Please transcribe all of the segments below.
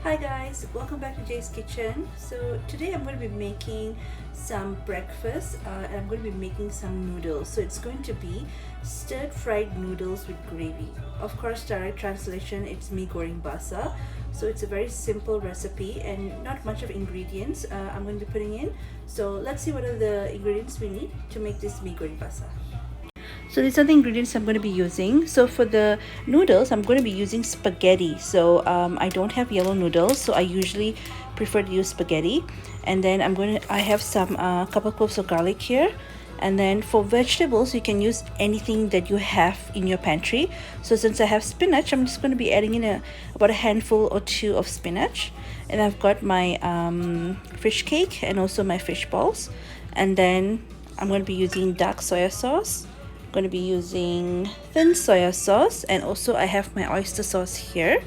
Hi guys, welcome back to Jay's Kitchen. So today I'm going to be making some breakfast and I'm going to be making some noodles. So it's going to be stir fried noodles with gravy. Of course, direct translation, it's Mee Goreng Basah. So it's a very simple recipe and not much of ingredients I'm going to be putting in. So let's see what are the ingredients we need to make this Mee Goreng Basah. So these are the ingredients I'm going to be using. So for the noodles, I'm going to be using spaghetti. So I don't have yellow noodles, so I usually prefer to use spaghetti. And then I have some couple cloves of garlic here. And then for vegetables, you can use anything that you have in your pantry. So since I have spinach, I'm just going to be adding in about a handful or two of spinach. And I've got my fish cake and also my fish balls. And then I'm going to be using dark soy sauce. Going to be using thin soya sauce, and also I have my oyster sauce here,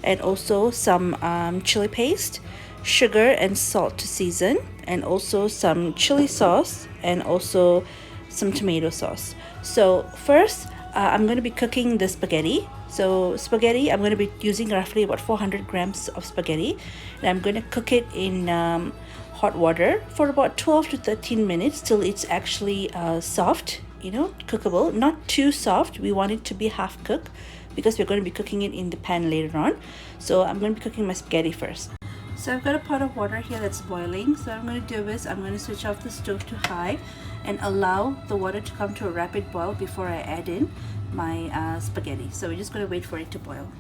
and also some chili paste, sugar and salt to season, and also some chili sauce and also some tomato sauce. So first I'm going to be cooking the spaghetti. So spaghetti, I'm going to be using roughly about 400 grams of spaghetti, and I'm going to cook it in hot water for about 12 to 13 minutes till it's actually soft, cookable, not too soft. We want it to be half cooked because we're going to be cooking it in the pan later on. So I'm going to be cooking my spaghetti first. So I've got a pot of water here that's boiling. So what I'm going to do is I'm going to switch off the stove to high and allow the water to come to a rapid boil before I add in my spaghetti. So we're just going to wait for it to boil.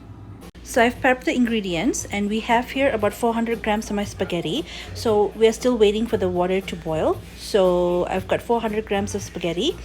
So I've prepped the ingredients, and we have here about 400 grams of my spaghetti. So we are still waiting for the water to boil. So I've got 400 grams of spaghetti,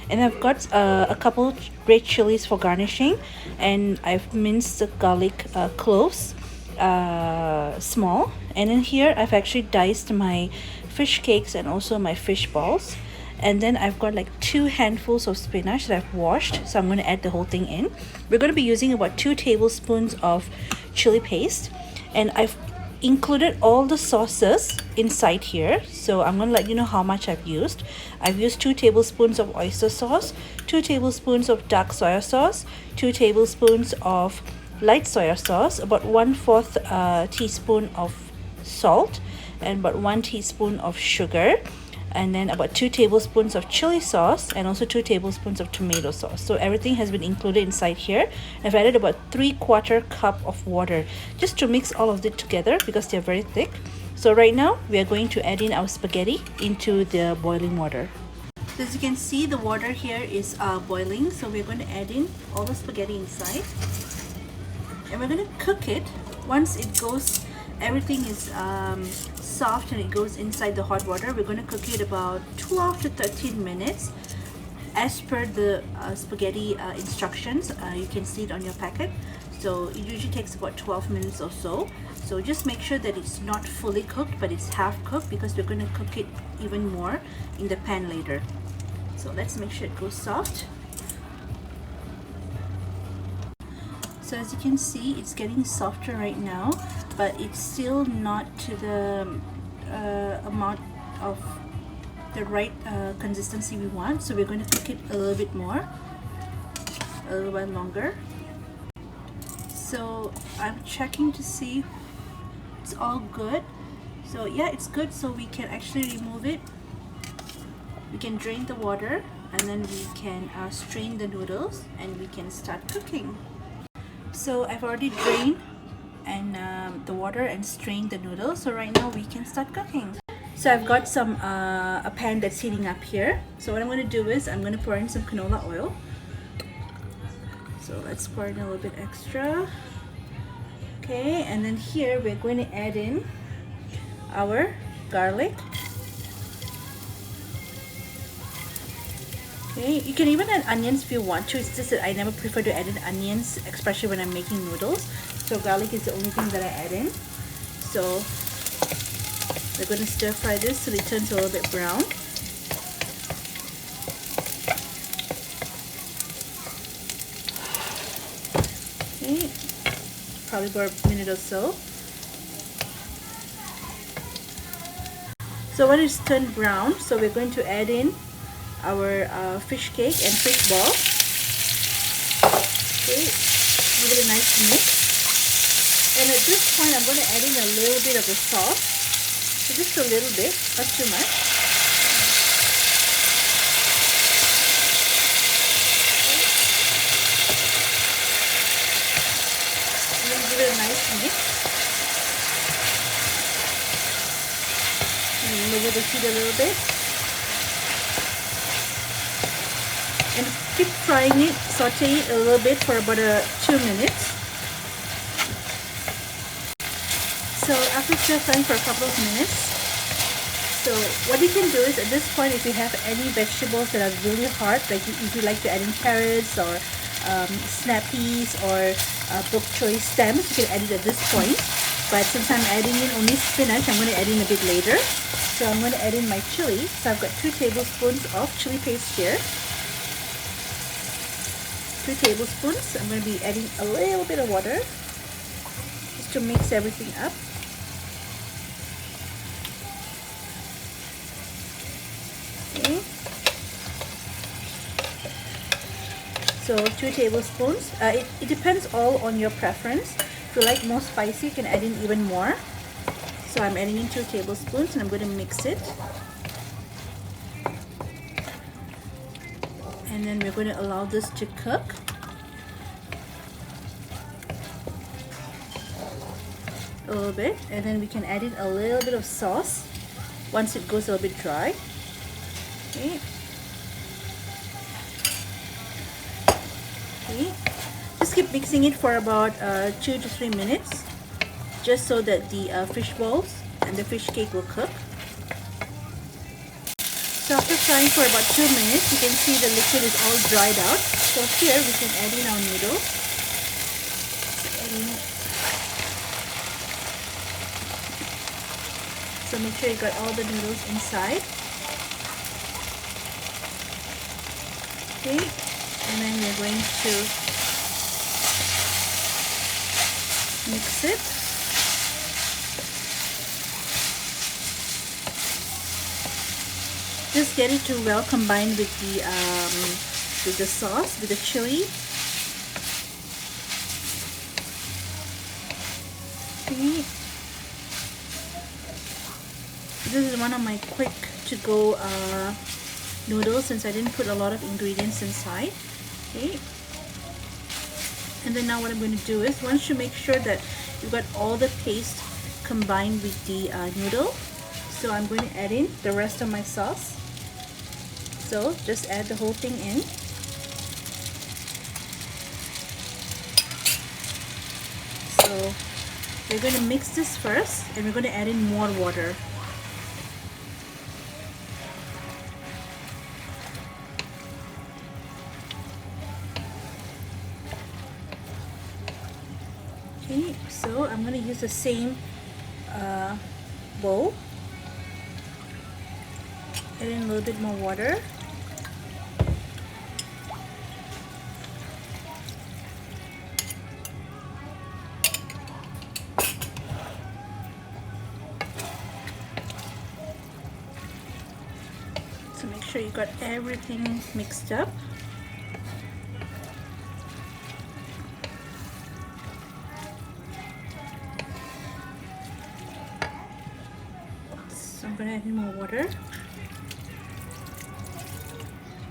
and I've got a couple red chilies for garnishing, and I've minced the garlic cloves small. And in here I've actually diced my fish cakes and also my fish balls. And then I've got like 2 handfuls of spinach that I've washed, so I'm going to add the whole thing in. We're going to be using about 2 tablespoons of chili paste, and I've included all the sauces inside here. So I'm going to let you know how much I've used. I've used 2 tablespoons of oyster sauce, 2 tablespoons of dark soy sauce, 2 tablespoons of light soya sauce, about 1/4 teaspoon of salt, and about 1 teaspoon of sugar, and then about 2 tablespoons of chili sauce, and also 2 tablespoons of tomato sauce. So everything has been included inside here. I've added about 3/4 cup of water just to mix all of it together because they're very thick. So right now we are going to add in our spaghetti into the boiling water. So as you can see, the water here is boiling, so we're going to add in all the spaghetti inside, and we're going to cook it. Once it goes, everything is soft and it goes inside the hot water, we're going to cook it about 12 to 13 minutes as per the spaghetti instructions. You can see it on your packet. So it usually takes about 12 minutes or so. So just make sure that it's not fully cooked, but it's half cooked, because we're going to cook it even more in the pan later. So let's make sure it goes soft. So as you can see, it's getting softer right now, but it's still not to the amount of the right consistency we want. So we're going to cook it a little bit more, a little while longer. So I'm checking to see it's all good. So yeah, it's good. So we can actually remove it. We can drain the water, and then we can strain the noodles, and we can start cooking. So I've already drained and the water and strained the noodles. So right now we can start cooking. So I've got some a pan that's heating up here. So what I'm going to do is I'm going to pour in some canola oil. So let's pour in a little bit extra. Okay, and then here we're going to add in our garlic. Okay, you can even add onions if you want to. It's just that I never prefer to add in onions, especially when I'm making noodles. So garlic is the only thing that I add in. So we're going to stir fry this till it turns a little bit brown. Okay, probably for a minute or so. So when it's turned brown, so we're going to add in our fish cake and fish ball. Okay, give it a nice mix. And at this point, I'm going to add in a little bit of the sauce. So just a little bit, not too much. And then give it a nice mix. And lower the heat a little bit. And keep frying it, saute it a little bit for about 2 minutes. So after stir frying for a couple of minutes, so what you can do is at this point, if you have any vegetables that are really hard, like if you like to add in carrots or snap peas or bok choy stems, you can add it at this point. But since I'm adding in only spinach, I'm going to add in a bit later. So I'm going to add in my chili. So I've got 2 tablespoons of chili paste here. 2 tablespoons. I'm going to be adding a little bit of water just to mix everything up. Okay. So 2 tablespoons. It depends all on your preference. If you like more spicy, you can add in even more. So I'm adding in 2 tablespoons and I'm going to mix it. And then we're going to allow this to cook. A little bit, and then we can add in a little bit of sauce once it goes a little bit dry. Okay. Okay. Just keep mixing it for about 2 to 3 minutes, just so that the fish balls and the fish cake will cook. So after frying for about 2 minutes, you can see the liquid is all dried out. So here we can add in our noodles. So make sure you got all the noodles inside. Okay, and then we're going to mix it. Just get it to well combined with the sauce, with the chili. Okay. This is one of my quick to go noodles, since I didn't put a lot of ingredients inside. Okay. And then now what I'm going to do is, once you make sure that you've got all the paste combined with the noodle, so I'm going to add in the rest of my sauce. So just add the whole thing in. So we're going to mix this first, and we're going to add in more water. Okay, so I'm going to use the same bowl. Add in a little bit more water. So make sure you got everything mixed up. So I'm going to add in more water.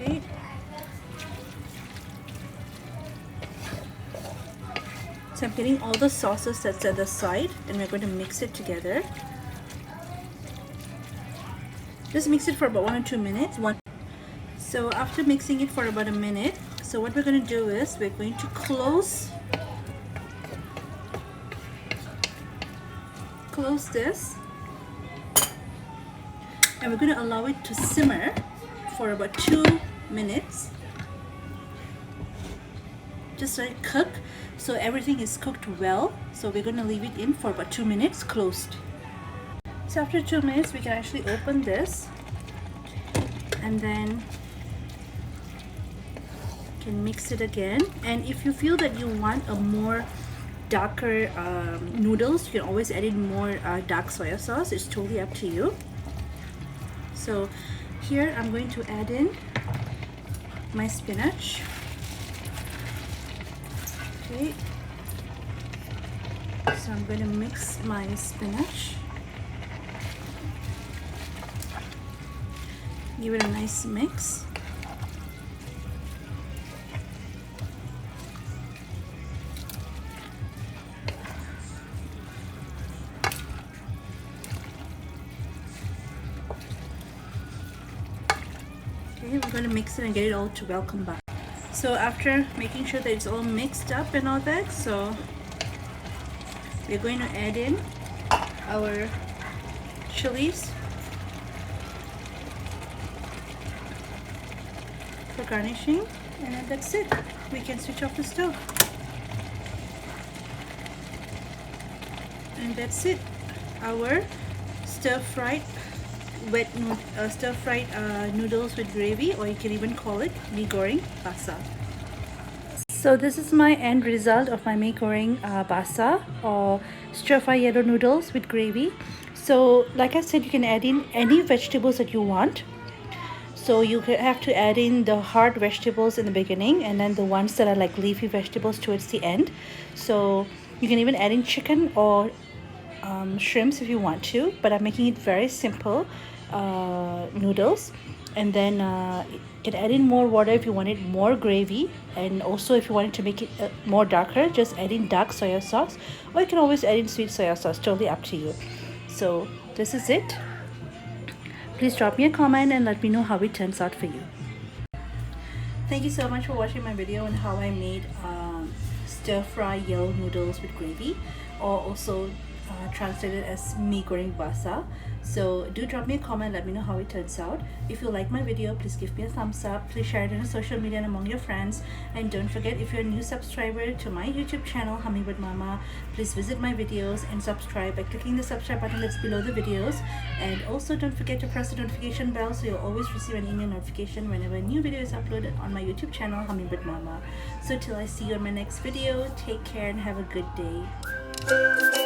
Okay. So I'm getting all the sauces that's at the side, and we're going to mix it together. Just mix it for about 1 or 2 minutes. So after mixing it for about a minute, so what we're going to do is we're going to close this, and we're going to allow it to simmer for about 2 minutes. Just let it cook so everything is cooked well. So we're going to leave it in for about 2 minutes closed. So after 2 minutes, we can actually open this, and then you can mix it again. And if you feel that you want a more darker noodles, you can always add in more dark soy sauce. It's totally up to you. So here I'm going to add in my spinach. Okay. So I'm going to mix my spinach. Give it a nice mix. Okay, we're going to mix it and get it all to welcome back. So after making sure that it's all mixed up and all that, so we're going to add in our chilies for garnishing, and that's it. We can switch off the stove. And that's it. Our stir-fried noodles with gravy, or you can even call it Mee Goreng Basah. So this is my end result of my Mee Goreng Basah, or stir-fried yellow noodles with gravy. So like I said, you can add in any vegetables that you want. So you have to add in the hard vegetables in the beginning, and then the ones that are like leafy vegetables towards the end. So you can even add in chicken or shrimps if you want to, but I'm making it very simple noodles. And then you can add in more water if you wanted more gravy, and also if you wanted to make it more darker, just add in dark soya sauce, or you can always add in sweet soya sauce, totally up to you. So this is it. Please drop me a comment and let me know how it turns out for you. Thank you so much for watching my video on how I made stir-fry yellow noodles with gravy, or also translated as Mee Goreng Basah. So do drop me a comment, let me know how it turns out. If you like my video, please give me a thumbs up, please share it on social media and among your friends, and don't forget, if you're a new subscriber to my YouTube channel Hummingbird Mama, please visit my videos and subscribe by clicking the subscribe button that's below the videos. And also don't forget to press the notification bell so you'll always receive an email notification whenever a new video is uploaded on my YouTube channel Hummingbird Mama. So till I see you in my next video, take care and have a good day.